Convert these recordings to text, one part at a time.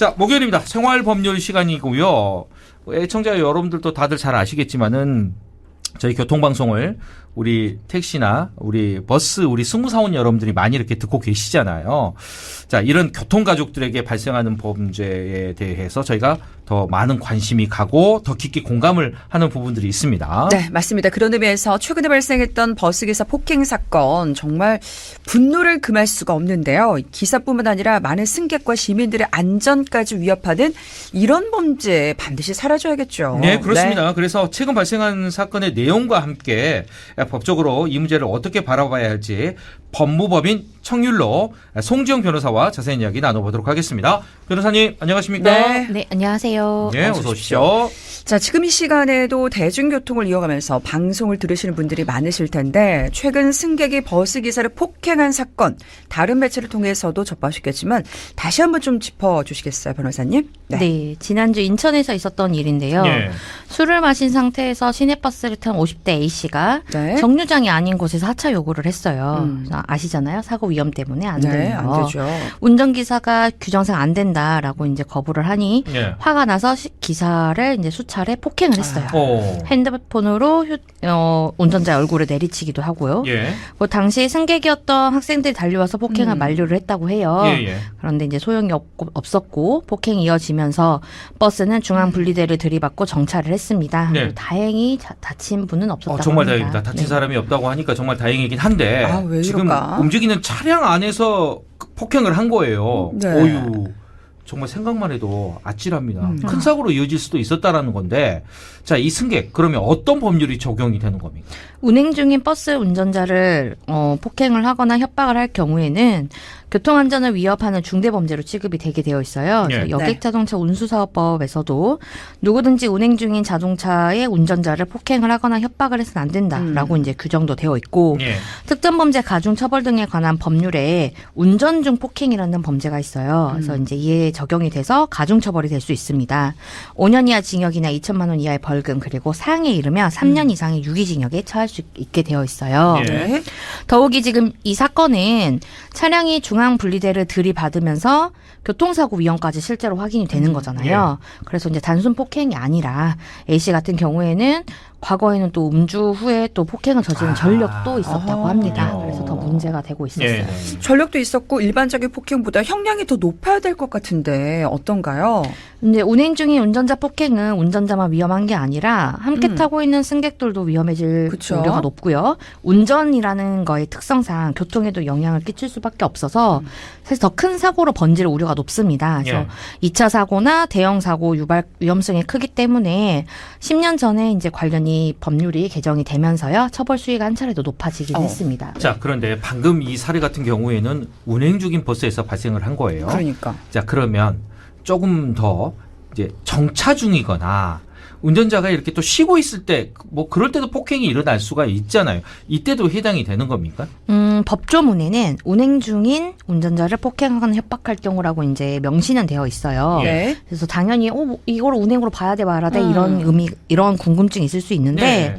자, 목요일입니다. 생활법률 시간이고요. 애청자 여러분들도 다들 잘 아시겠지만은 저희 교통방송을 우리 택시나 우리 버스, 우리 승무사원 여러분들이 많이 이렇게 듣고 계시잖아요. 자, 이런 교통가족들에게 발생하는 범죄에 대해서 저희가 더 많은 관심이 가고 더 깊게 공감을 하는 부분들이 있습니다. 네, 맞습니다. 그런 의미에서 최근에 발생했던 버스기사 폭행 사건 정말 분노를 금할 수가 없는데요. 기사뿐만 아니라 많은 승객과 시민들의 안전까지 위협하는 이런 범죄 반드시 사라져야겠죠. 네, 그렇습니다. 네. 그래서 최근 발생한 사건의 내용과 함께 법적으로 이 문제를 어떻게 바라봐야 할지 법무법인 청률로 송지영 변호사와 자세한 이야기 나눠보도록 하겠습니다. 변호사님 안녕하십니까? 네, 안녕하세요. 네, 어서 오십시오. 자, 지금 이 시간에도 대중교통을 이용하면서 방송을 들으시는 분들이 많으실 텐데 최근 승객이 버스기사를 폭행한 사건 다른 매체를 통해서도 접하셨겠지만 다시 한번 좀 짚어주시겠어요, 변호사님? 네, 지난주 인천에서 있었던 일인데요. 네. 술을 마신 상태에서 시내버스를 탄 50대 A씨가 네. 정류장이 아닌 곳에서 하차 요구를 했어요. 아시잖아요. 사고 위험 때문에 안 되는 네, 거. 안 되죠. 운전기사가 규정상 안 된다라고 이제 거부를 하니 네. 화가 나서 기사를 이제 수차례 폭행을 했어요. 오. 핸드폰으로 운전자의 얼굴을 내리치기도 하고요. 예. 그 당시 승객이었던 학생들이 달려와서 폭행을 만류를 했다고 해요. 예, 예. 그런데 이제 소용이 없었고 폭행이 이어지면서 버스는 중앙 분리대를 들이받고 정차를 했습니다. 네. 다행히 다친 분은 없었다고 정말 합니다. 다행입니다. 다친 네. 사람이 없다고 하니까 정말 다행이긴 한데 아, 왜 지금 이럴까? 움직이는 차량 안에서 폭행을 한 거예요. 네. 어유. 정말 생각만 해도 아찔합니다. 큰 사고로 이어질 수도 있었다라는 건데, 자, 이 승객 그러면 어떤 법률이 적용이 되는 겁니까? 운행 중인 버스 운전자를 폭행을 하거나 협박을 할 경우에는 교통안전을 위협하는 중대범죄로 취급이 되게 되어 있어요. 네. 여객자동차 운수사업법에서도 누구든지 운행 중인 자동차의 운전자를 폭행을 하거나 협박을 해서는 안 된다라고 이제 규정도 되어 있고 예. 특정범죄 가중처벌 등에 관한 법률에 운전 중 폭행이라는 범죄가 있어요. 그래서 이제 이에 적용이 돼서 가중처벌이 될 수 있습니다. 5년 이하 징역이나 2천만 원 이하의 벌금 그리고 사형에 이르면 3년 이상의 유기징역에 처할 수 있게 되어 있어요. 예. 네. 더욱이 지금 이 사건은 차량이 중앙 분리대를 들이받으면서 교통사고 위험까지 실제로 확인이 되는 거잖아요. 그래서 이제 단순 폭행이 아니라 A씨 같은 경우에는 과거에는 또 음주 후에 또 폭행을 저지른 전력도 있었다고 합니다. 그래서 더 문제가 되고 있었어요. 예. 전력도 있었고 일반적인 폭행보다 형량이 더 높아야 될 것 같은데 어떤가요? 근데 운행 중인 운전자 폭행은 운전자만 위험한 게 아니라 함께 타고 있는 승객들도 위험해질 그쵸. 우려가 높고요. 운전이라는 거의 특성상 교통에도 영향을 끼칠 수밖에 없어서 사실 더 큰 사고로 번질 우려가 높습니다. 그래서 예. 2차 사고나 대형 사고 유발 위험성이 크기 때문에 10년 전에 이제 관련이 법률이 개정이 되면서요. 처벌 수위가 한 차례 더 높아지긴 했습니다. 자, 그런데 방금 이 사례 같은 경우에는 운행 중인 버스에서 발생을 한 거예요. 그러니까. 자, 그러면 조금 더 이제 정차 중이거나 운전자가 이렇게 또 쉬고 있을 때 뭐 그럴 때도 폭행이 일어날 수가 있잖아요. 이때도 해당이 되는 겁니까? 법조문에는 운행 중인 운전자를 폭행하거나 협박할 경우라고 이제 명시는 되어 있어요. 예. 네. 그래서 당연히 이걸 운행으로 봐야 돼 말아야 돼 이런 궁금증이 있을 수 있는데 네.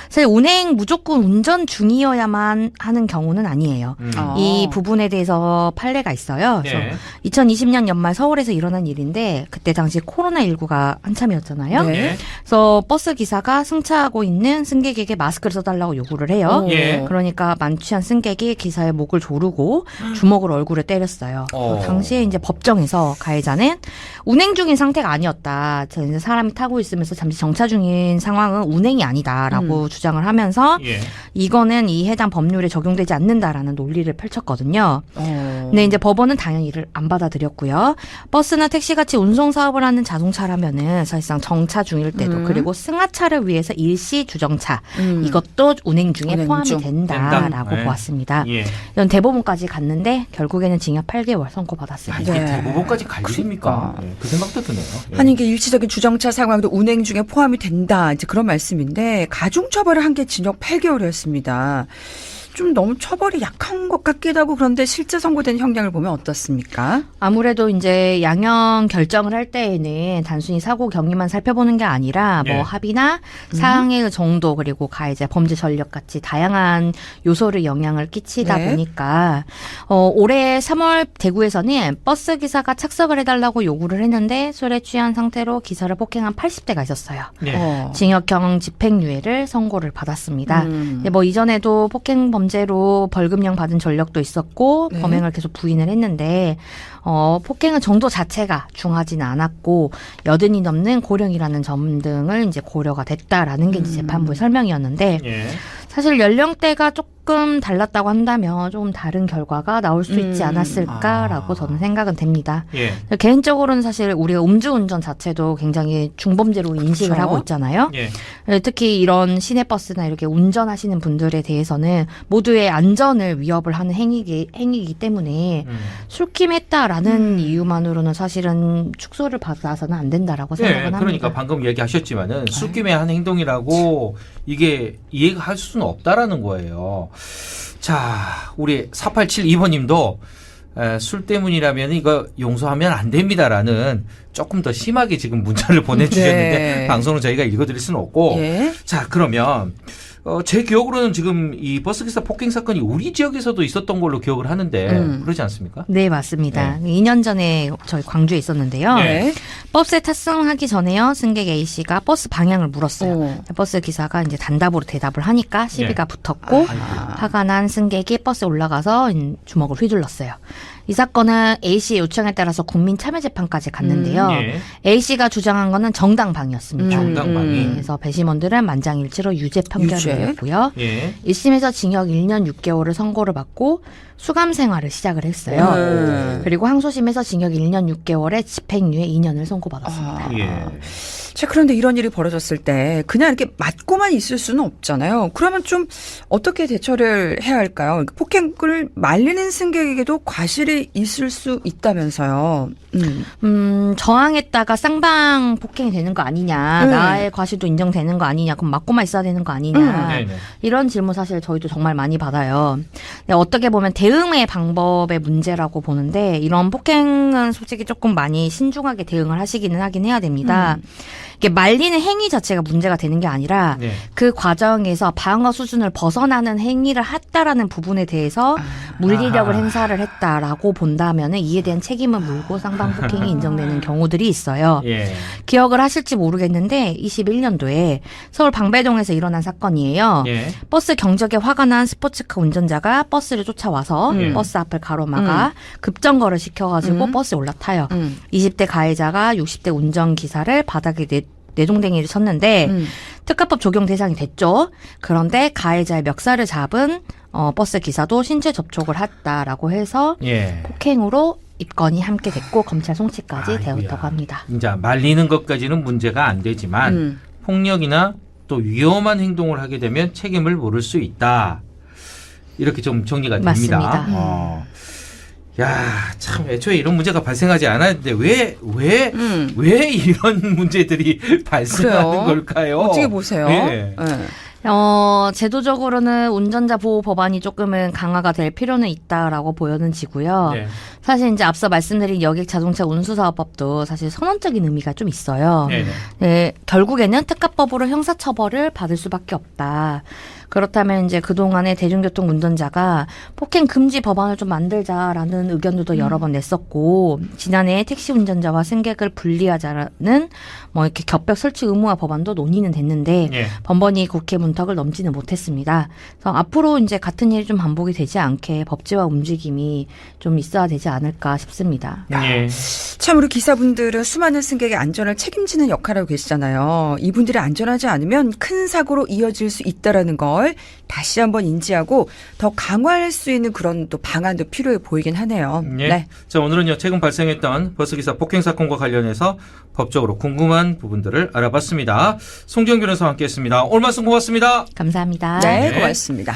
사실 운행 무조건 운전 중이어야만 하는 경우는 아니에요. 이 부분에 대해서 판례가 있어요. 그래서 네. 2020년 연말 서울에서 일어난 일인데 그때 당시 코로나19가 한참이었잖아요. 네. 예. 그래서 버스 기사가 승차하고 있는 승객에게 마스크를 써달라고 요구를 해요. 예. 그러니까 만취한 승객이 기사의 목을 조르고 주먹으로 얼굴을 때렸어요. 당시에 이제 법정에서 가해자는 운행 중인 상태가 아니었다. 이제 사람이 타고 있으면서 잠시 정차 중인 상황은 운행이 아니다라고 주장을 하면서 예. 이거는 이 해당 법률에 적용되지 않는다라는 논리를 펼쳤거든요. 근데 이제 법원은 당연히 이를 안 받아들였고요. 버스나 택시 같이 운송 사업을 하는 자동차라면은 사실상 정차 중일 때도 그리고 승하차를 위해서 일시 주정차 이것도 운행 중에 운행 포함이 중. 된다라고 된다. 네. 보았습니다. 예. 이런 대법원까지 갔는데 결국에는 징역 8개월 선고받았습니다. 이게 네. 대법원까지 갈 일입니까? 예, 그 생각도 드네요. 예. 아니 이게 일시적인 주정차 상황도 운행 중에 포함이 된다. 이제 그런 말씀인데 가중처벌을 한 게 징역 8개월이었습니다. 좀 너무 처벌이 약한 것 같기도 하고 그런데 실제 선고된 형량을 보면 어떻습니까? 아무래도 이제 양형 결정을 할 때에는 단순히 사고 경위만 살펴보는 게 아니라 예. 뭐 합의나 사항의 정도 그리고 가해자 범죄 전력 같이 다양한 요소를 영향을 끼치다 네. 보니까 올해 3월 대구에서는 버스 기사가 착석을 해달라고 요구를 했는데 술에 취한 상태로 기사를 폭행한 80대가 있었어요. 예. 징역형 집행유예를 선고를 받았습니다. 근데 뭐 이전에도 폭행 범죄로 벌금형 받은 전력도 있었고 네. 범행을 계속 부인을 했는데 폭행의 정도 자체가 중하지는 않았고 여든이 넘는 고령이라는 점 등을 이제 고려가 됐다라는 게 이제 재판부의 설명이었는데 예. 사실 연령대가 조금 달랐다고 한다면 조금 다른 결과가 나올 수 있지 않았을까라고 저는 생각은 됩니다. 예. 개인적으로는 사실 우리가 음주운전 자체도 굉장히 중범죄로 인식을 그렇죠. 하고 있잖아요. 예. 특히 이런 시내버스나 이렇게 운전하시는 분들에 대해서는 모두의 안전을 위협을 하는 행위이기 때문에 술김했다라는 이유만으로는 사실은 축소를 받아서는 안 된다라고 예, 생각은 그러니까 합니다. 방금 얘기하셨지만은 술김에 한 행동이라고 이게 이해가 할 수는 없다라는 거예요. 자, 우리 4872번님도 술 때문이라면 이거 용서하면 안 됩니다라는 조금 더 심하게 지금 문자를 보내주셨는데 네. 방송으로 저희가 읽어드릴 수는 없고 예. 자 그러면 제 기억으로는 지금 이 버스기사 폭행 사건이 우리 지역에서도 있었던 걸로 기억을 하는데 그러지 않습니까? 네, 맞습니다. 2년 전에 저희 광주에 있었는데요. 네. 버스에 탑승하기 전에요. 승객 A씨가 버스 방향을 물었어요. 오. 버스 기사가 이제 단답으로 대답을 하니까 시비가 붙었고 화가 난 승객이 버스에 올라가서 주먹을 휘둘렀어요. 이 사건은 A씨의 요청에 따라서 국민참여재판까지 갔는데요. 예. A씨가 주장한 거는 정당방위였습니다. 정당방위. 그래서 배심원들은 만장일치로 유죄 판결을 유죄. 내렸고요. 예. 1심에서 징역 1년 6개월을 선고를 받고 수감 생활을 시작을 했어요. 그리고 항소심에서 징역 1년 6개월에 집행유예 2년을 선고받았습니다. 예. 자, 그런데 이런 일이 벌어졌을 때 그냥 이렇게 맞고만 있을 수는 없잖아요. 그러면 좀 어떻게 대처를 해야 할까요? 폭행을 말리는 승객에게도 과실이 있을 수 있다면서요. 저항했다가 쌍방 폭행이 되는 거 아니냐, 나의 과실도 인정되는 거 아니냐, 그럼 맞고만 있어야 되는 거 아니냐, 네네. 이런 질문 사실 저희도 정말 많이 받아요. 근데 어떻게 보면 대응의 방법의 문제라고 보는데 이런 폭행은 솔직히 조금 많이 신중하게 대응을 하시기는 하긴 해야 됩니다. 이게 말리는 행위 자체가 문제가 되는 게 아니라 네. 그 과정에서 방어 수준을 벗어나는 행위를 했다라는 부분에 대해서 물리력을 행사를 했다라고 본다면은 이에 대한 책임을 물고 쌍방 폭행이 인정되는 경우들이 있어요. 예. 기억을 하실지 모르겠는데 21년도에 서울 방배동에서 일어난 사건이에요. 예. 버스 경적에 화가 난 스포츠카 운전자가 버스를 쫓아와서 버스 앞을 가로막아 급정거를 시켜가지고 버스에 올라타요. 20대 가해자가 60대 운전기사를 바닥에 내동댕이를 쳤는데 특가법 적용 대상이 됐죠. 그런데 가해자의 멱살을 잡은 버스 기사도 신체 접촉을 했다라고 해서 예. 폭행으로 입건이 함께 됐고 검찰 송치까지 아이고야. 되었다고 합니다. 이제 말리는 것까지는 문제가 안 되지만 폭력이나 또 위험한 행동을 하게 되면 책임을 물을 수 있다. 이렇게 좀 정리가 됩니다. 맞습니다. 야, 참 애초에 이런 문제가 발생하지 않았는데 왜 이런 문제들이 발생하는 그래요. 걸까요? 어떻게 보세요? 예. 제도적으로는 운전자 보호 법안이 조금은 강화가 될 필요는 있다라고 보여지고요. 네. 사실 이제 앞서 말씀드린 여객 자동차 운수사업법도 사실 선언적인 의미가 좀 있어요. 네. 네, 결국에는 특가법으로 형사처벌을 받을 수밖에 없다. 그렇다면 이제 그동안에 대중교통 운전자가 폭행 금지 법안을 좀 만들자라는 의견도 여러 번 냈었고, 지난해 택시 운전자와 승객을 분리하자는 뭐 이렇게 겹벽 설치 의무화 법안도 논의는 됐는데, 예. 번번이 국회 문턱을 넘지는 못했습니다. 그래서 앞으로 이제 같은 일이 좀 반복이 되지 않게 법제화 움직임이 좀 있어야 되지 않을까 싶습니다. 예. 참 우리 기사분들은 수많은 승객의 안전을 책임지는 역할을 하고 계시잖아요. 이분들이 안전하지 않으면 큰 사고로 이어질 수 있다라는 걸 다시 한번 인지하고 더 강화할 수 있는 그런 또 방안도 필요해 보이긴 하네요. 예. 네. 자, 오늘은요, 최근 발생했던 버스기사 폭행 사건과 관련해서 법적으로 궁금한 부분들을 알아봤습니다. 송지영 변호사와 함께 했습니다. 오늘 말씀 고맙습니다. 감사합니다. 네, 네. 고맙습니다.